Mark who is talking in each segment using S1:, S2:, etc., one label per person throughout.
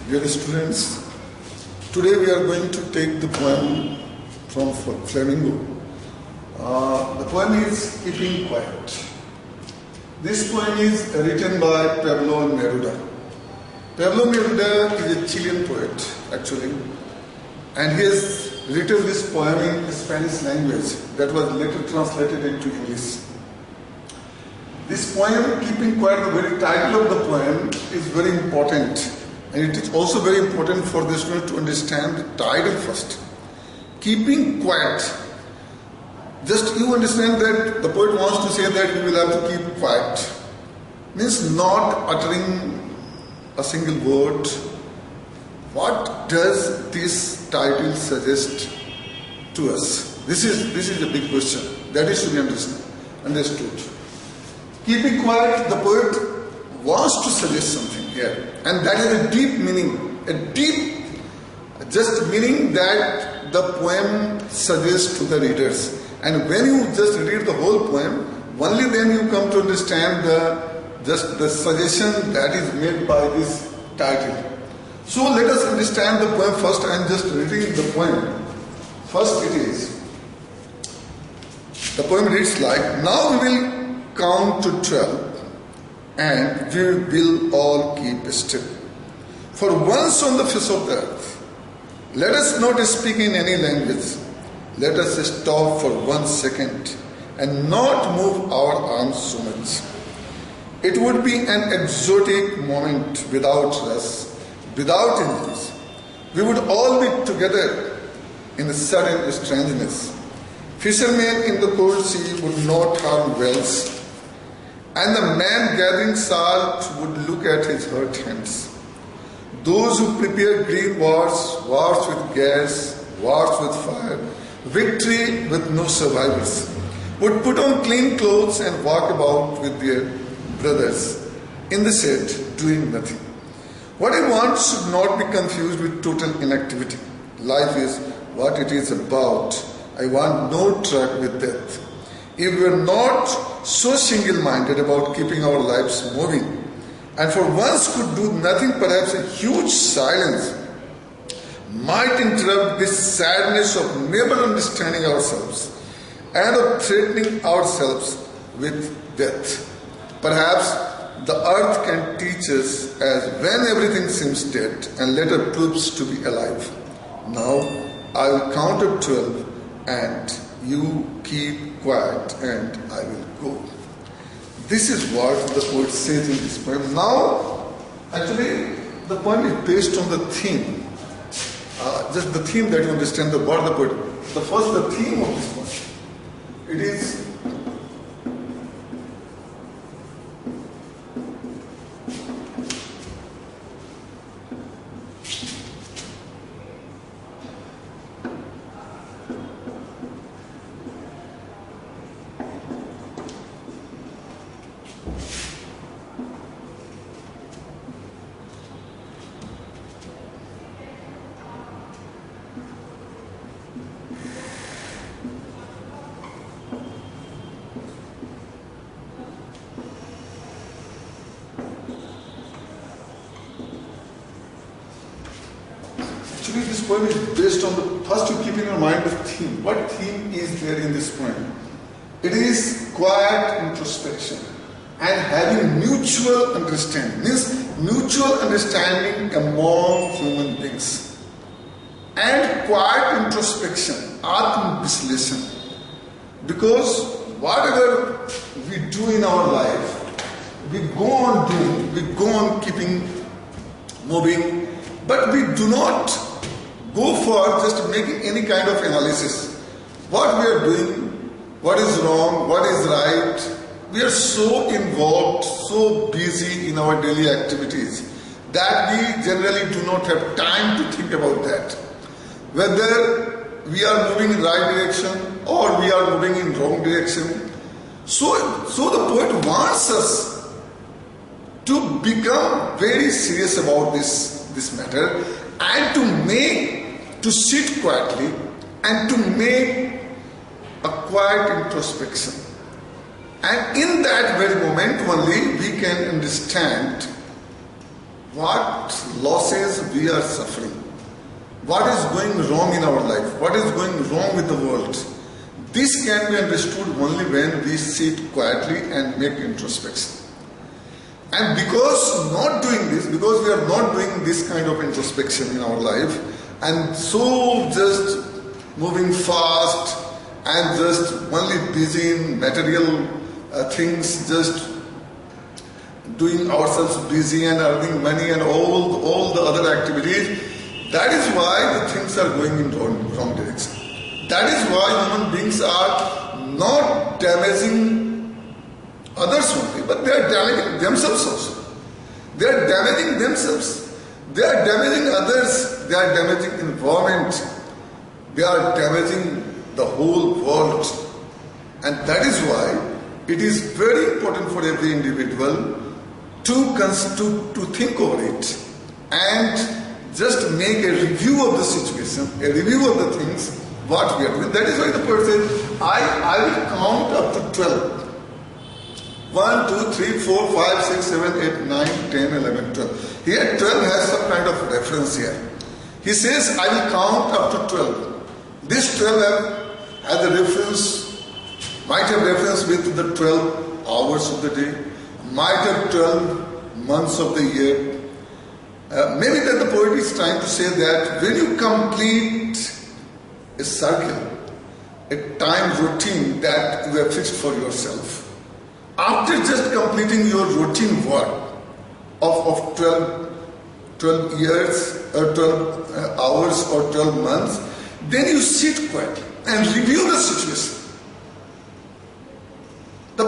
S1: Dear students, today we are going to take the poem from Flamingo. The poem is Keeping Quiet. This poem is written by Pablo Neruda. Pablo Neruda is a Chilean poet, actually, and he has written this poem in Spanish language that was later translated into English. This poem, Keeping Quiet, the very title of the poem is very important, and it is also very important for the student to understand the title first. Keeping quiet. Just you understand that the poet wants to say that we will have to keep quiet. Means not uttering a single word. What does this title suggest to us? This is a big question. That is to be understood. Keeping quiet, the poet wants to suggest something here. And that is a deep meaning. A deep, just meaning that the poem suggests to the readers. And when you just read the whole poem, only then you come to understand the suggestion that is made by this title. So let us understand the poem first. I am just reading the poem. First it is. The poem reads like, now we will count to 12 and we will all keep still. For once on the face of the earth, let us not speak in any language. Let us stop for 1 second and not move our arms so much. It would be an exotic moment without us, without injuries. We would all be together in a sudden strangeness. Fishermen in the cold sea would not harm whales, and the man gathering salt would look at his hurt hands. Those who prepare green wars, wars with gas, wars with fire, victory with no survivors, would put on clean clothes and walk about with their brothers in the shed doing nothing. What I want should not be confused with total inactivity. Life is what it is about. I want no truck with death. If we are not so single-minded about keeping our lives moving, and for once could do nothing, perhaps a huge silence might interrupt this sadness of never understanding ourselves and of threatening ourselves with death. Perhaps the earth can teach us as when everything seems dead and later proves to be alive. Now I will count up 12 and you keep quiet and I will go. This is what the poet says in this poem. Now, actually, the poem is based on the theme. Just the theme that you understand the word the poet. The theme of this poem. It is Actually, this poem is based on the, first you keep in your mind the theme. What theme is there in this poem? It is quiet introspection and having mutual understanding. Means mutual understanding among human beings. And quiet introspection, Atma-Visleshan. Because whatever we do in our life, we go on doing, we go on keeping moving, but we do not go for just making any kind of analysis. What we are doing, what is wrong, what is right. We are so involved, so busy in our daily activities that we generally do not have time to think about that. Whether we are moving in right direction or we are moving in wrong direction. So the poet wants us to become very serious about this matter and to sit quietly and to make a quiet introspection. And in that very moment only we can understand what losses we are suffering, what is going wrong in our life, what is going wrong with the world. This can be understood only when we sit quietly and make introspection. And because not doing this, because we are not doing this kind of introspection in our life, and so just moving fast and just only busy in material things, just doing ourselves busy and earning money and all the other activities, that is why the things are going in wrong direction. That is why human beings are not damaging others only, but they are damaging themselves also. They are damaging themselves. They are damaging others. They are damaging environment. They are damaging the whole world. And that is why it is very important for every individual to think over it and just make a review of the situation, a review of the things, what we are doing. That is why the poet says, I will count up to 12. 1, 2, 3, 4, 5, 6, 7, 8, 9, 10, 11, 12. Here 12 has some kind of reference here. He says, I will count up to 12. This 12 has a reference, might have reference with the 12 hours of the day, might have 12 months of the year. Maybe that the poet is trying to say that when you complete a circle, a time routine that you have fixed for yourself, after just completing your routine work of 12 years or 12 hours or 12 months, then you sit quietly and review the situation. The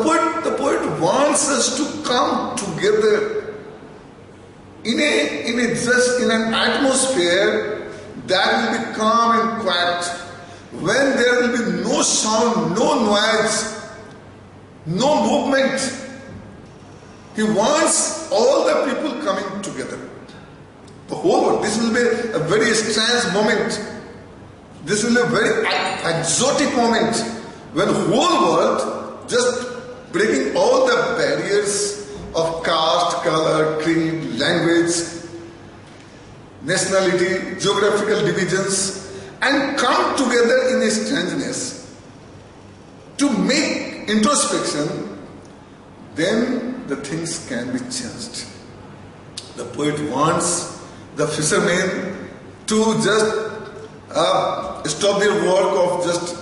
S1: poet wants us to come together in an atmosphere that will be calm and quiet, when there will be no sound, no noise, no movement. He wants all the people coming together. The whole world. This will be a very strange moment. This will be a very exotic moment when the whole world just breaking all the barriers of caste, color, creed, language, nationality, geographical divisions, and come together in a strangeness to make introspection. Then the things can be changed. The poet wants the fishermen to just stop their work of just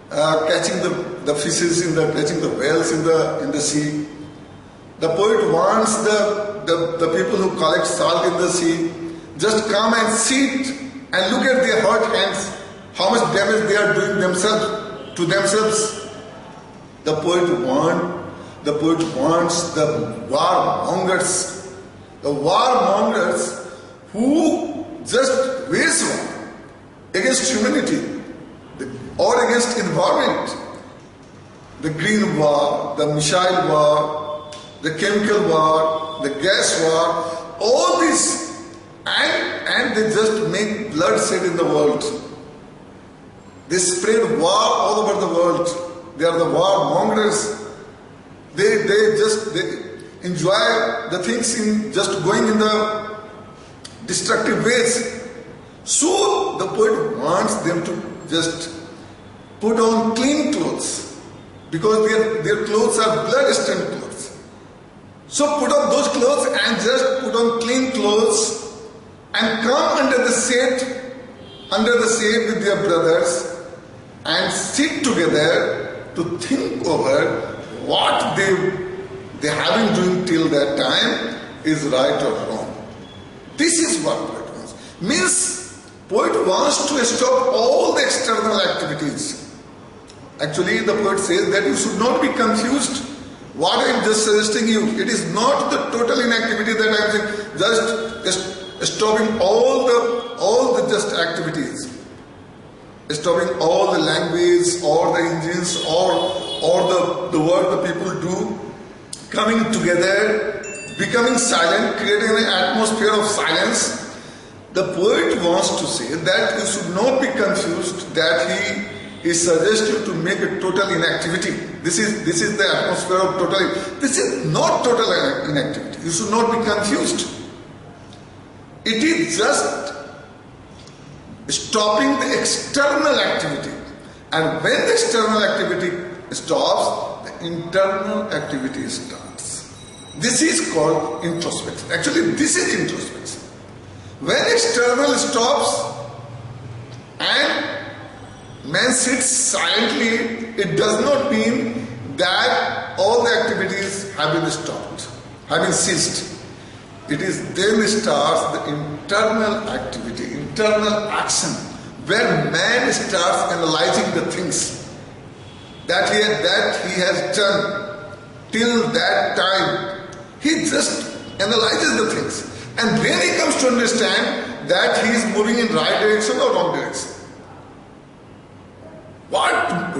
S1: catching the fishes catching the whales in the sea. The poet wants the people who collect salt in the sea just come and sit and look at their hurt hands, how much damage they are doing to themselves. The poet wants the warmongers who just wage war against humanity or against environment. The green war, the missile war, the chemical war, the gas war, all this, and they just make bloodshed in the world. They spread war all over the world. They are the warmongers. They enjoy the things in just going in the destructive ways. So the poet wants them to just put on clean clothes, because their clothes are blood-stained clothes. So put on those clothes and just put on clean clothes and come under the shade with their brothers and sit together to think over what they have been doing till that time is right or wrong. This is what poet wants. Means poet wants to stop all the external activities. Actually, the poet says that you should not be confused. What I am just suggesting you, it is not the total inactivity that I am saying, just stopping all the just activities, stopping all the language or the engines or the work the people do, coming together, becoming silent, creating an atmosphere of silence. The poet wants to say that you should not be confused that he suggests you to make a total inactivity. This is the atmosphere of total. This is not total inactivity. You should not be confused. It is just stopping the external activity. And when the external activity stops, the internal activity starts. This is called introspection. Actually, this is introspection. When external stops and man sits silently, it does not mean that all the activities have been stopped, have been ceased. It is then starts the internal activity, internal action, where man starts analyzing the things that he has done till that time. He just analyzes the things, and then he comes to understand that he is moving in right direction or wrong direction. What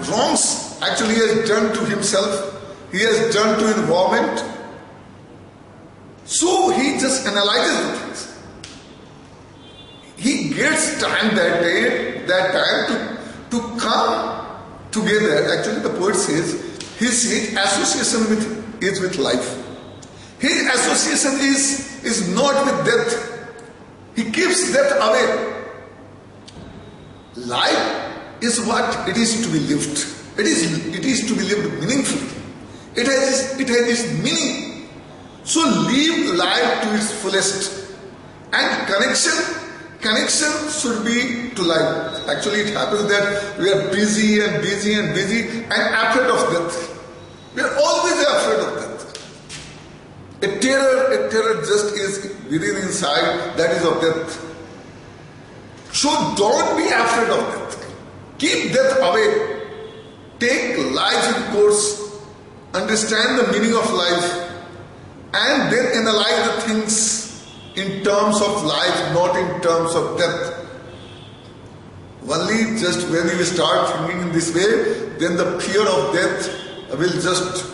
S1: wrongs actually he has done to himself, he has done to environment. So he just analyzes the things. He gets time that day, that time to come together. Actually, the poet says his association is with life. His association is not with death. He keeps death away. Life is what it is to be lived. It is to be lived meaningfully. It has its meaning. So live life to its fullest. And connection should be to life. Actually, it happens that we are busy and afraid of death. We are always afraid of death. A terror just is within inside, that is of death. So don't be afraid of death. Keep death away. Take life in course. Understand the meaning of life. And then analyze the things in terms of life, not in terms of death. Only just when you start thinking in this way, then the fear of death will just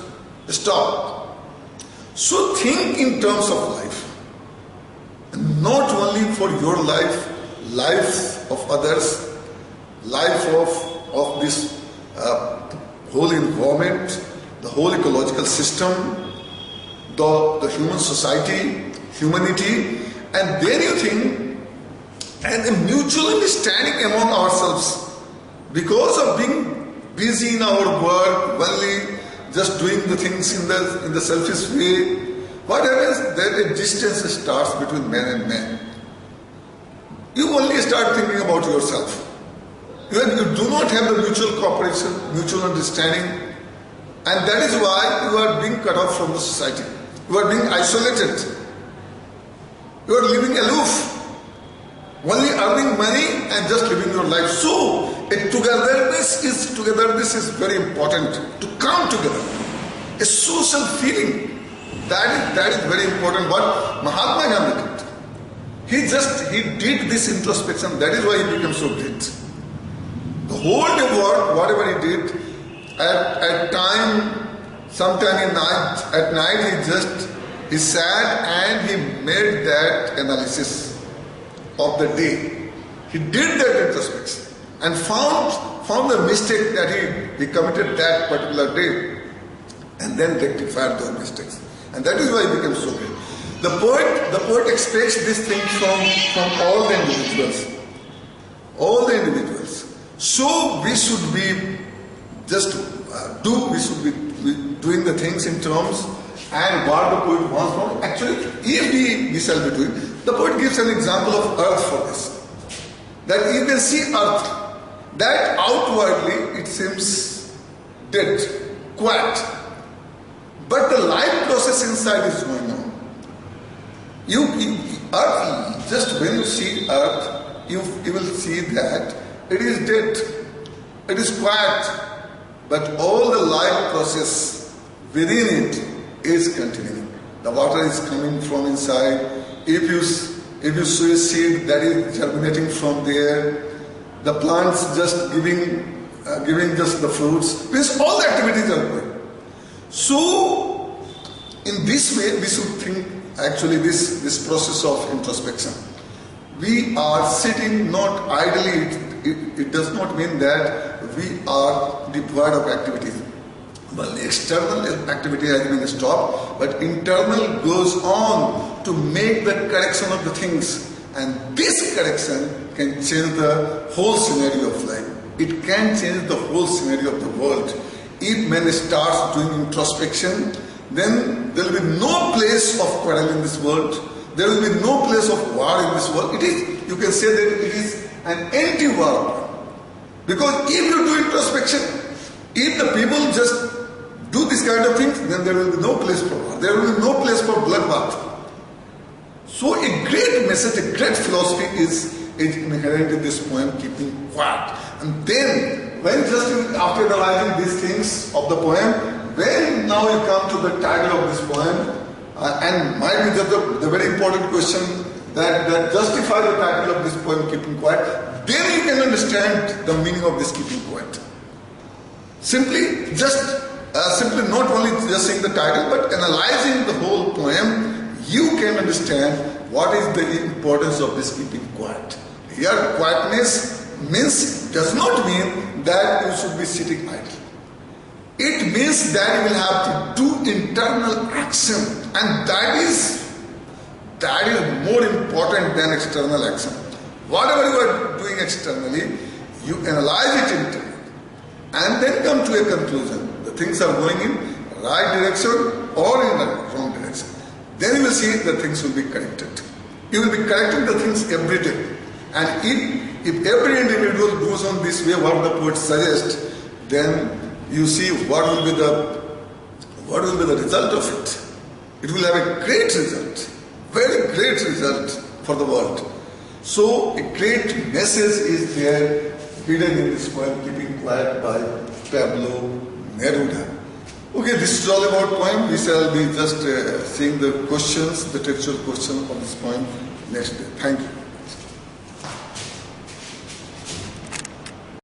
S1: stop. So think in terms of life. And not only for your life, life of others, life of this whole environment, the whole ecological system, the human society, humanity, and then you think, and a mutual understanding among ourselves. Because of being busy in our work, only just doing the things in the selfish way, what happens? Then a distance starts between man and man. You only start thinking about yourself. You do not have the mutual cooperation, mutual understanding, and that is why you are being cut off from the society. You are being isolated. You are living aloof, only earning money and just living your life. So, togetherness is very important, to come together. A social feeling, that is very important. What Mahatma Gandhi did, he did this introspection. That is why he became so great. The whole day work, whatever he did, at time. Sometime at night he sat and he made that analysis of the day. He did that introspection and found the mistake that he committed that particular day, and then rectified those mistakes. And that is why he became so great. The poet expects this thing from all the individuals. All the individuals. So we should be we should be doing the things in terms and what the poet wants from. Actually, if we shall be doing, the poet gives an example of earth for this. That you can see earth, that outwardly it seems dead, quiet, but the life process inside is going on. Earth, just when you see earth, you will see that it is dead, it is quiet, but all the life process within it is continuing. The water is coming from inside. If you sow a seed, that is germinating from there. The plants just giving just the fruits. Means all the activities are going. So, in this way, we should think actually this process of introspection. We are sitting not idly. It does not mean that we are devoid of activities. Well, external activity has been stopped, but internal goes on to make the correction of the things And this correction can change the whole scenario of life. It can change the whole scenario of the world. If man starts doing introspection, then there will be no place of quarrel in this world. There will be no place of war in this world. It is, you can say that it is an anti-war. Because if you do introspection, if the people just do this kind of things, then there will be no place for war. There will be no place for bloodbath. So a great message, a great philosophy is inherent in this poem, Keeping Quiet. And then, when just after analyzing these things of the poem, when now you come to the title of this poem, and might be the very important question that justify the title of this poem, Keeping Quiet, then you can understand the meaning of this Keeping Quiet. Simply not only just saying the title, but analyzing the whole poem, you can understand what is the importance of this keeping quiet. Here, quietness does not mean that you should be sitting idle. It means that you will have to do internal action, and that is more important than external action. Whatever you are doing externally, you analyze it internally and then come to a conclusion. The things are going in right direction or in the wrong direction. Then you will see the things will be corrected. You will be correcting the things every day. And if every individual goes on this way, what the poet suggests, then you see what will be the result of it. It will have a great result, very great result for the world. So a great message is there hidden in this poem, Keeping Quiet by Pablo Neruda. Okay, this is all about poem. We shall be just seeing the questions, the textual question of this poem next day. Thank you.